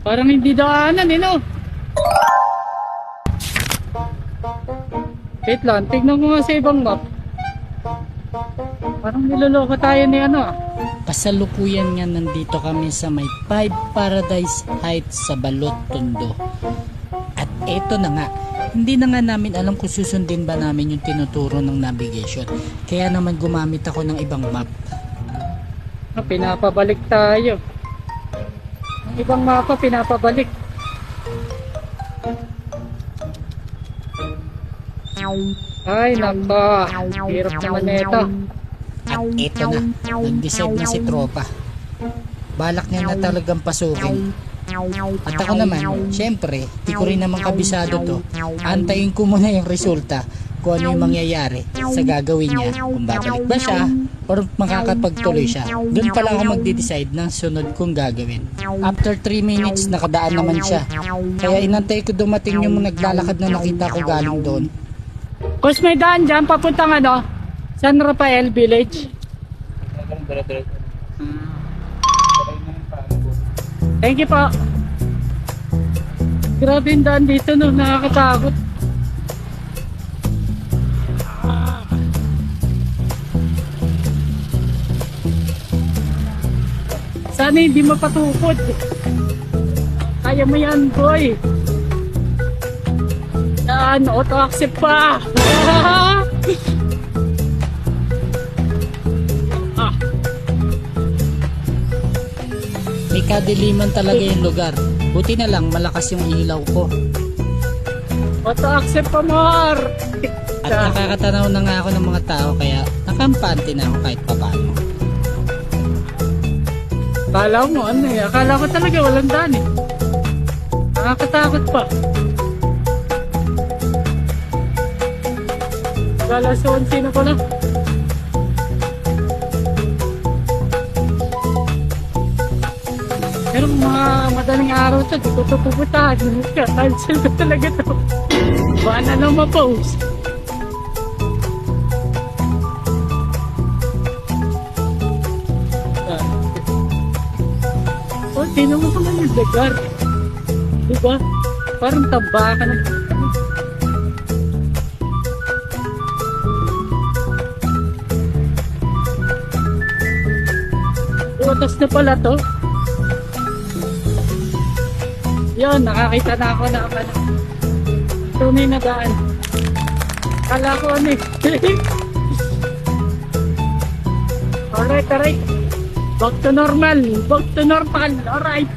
Parang hindi daanan eh, no? Wait lang, tignan ko nga sa ibang map. Parang niloloko tayo ni ano ah. Kasalukuyan nga nandito kami sa may Five Paradise Heights sa Balot, Tondo. At eto na nga, hindi na nga namin alam kung susundin ba namin yung tinuturo ng navigation. Kaya naman gumamit ako ng ibang map. Pinapabalik tayo. Ang ibang mapa pinapabalik. Ay nako, hirap naman nito. At eto na, nag-decide na si tropa. Balak niya na talagang pasukin. At ako naman, syempre, di ko rin naman kabisado to. Antayin ko muna yung resulta kung ano yung mangyayari sa gagawin niya. Kung babalik ba siya or makakapagtuloy siya. Doon pa lang ako magde-decide ng sunod kong gagawin. After 3 minutes, nakadaan naman siya. Kaya inantay ko dumating yung naglalakad na nakita ko galing doon. Kus may daan dyan, papuntang ano? San Rafael Village. Thank you po. Grabe yung daan dito, no? Nakakatakot. Sana hindi mapatukod. Kaya mo yan, boy. Yan, auto-accept pa. May kadiliman talaga yung lugar. Buti na lang malakas yung ilaw ko. Auto-accept pa, Mar. At nakakatanaw na nga ako ng mga tao kaya nakampante na ako kahit papaano. Akala mo ano eh. Akala ko talaga walang daan eh. Nakakatakot pa. Alas 11 na pala. Pero mga madaling araw ito, di ko ito pupuntahan. Cancel ko talaga ito. Baka na lang ma-post. Oh, tinan mo naman yung lugar. Diba? Parang tambakan ng... Utos na pala to. Yun, nakakita na ako na ano. Tunay na daan. Kala ko ano eh. Alright. Back to normal. Alright.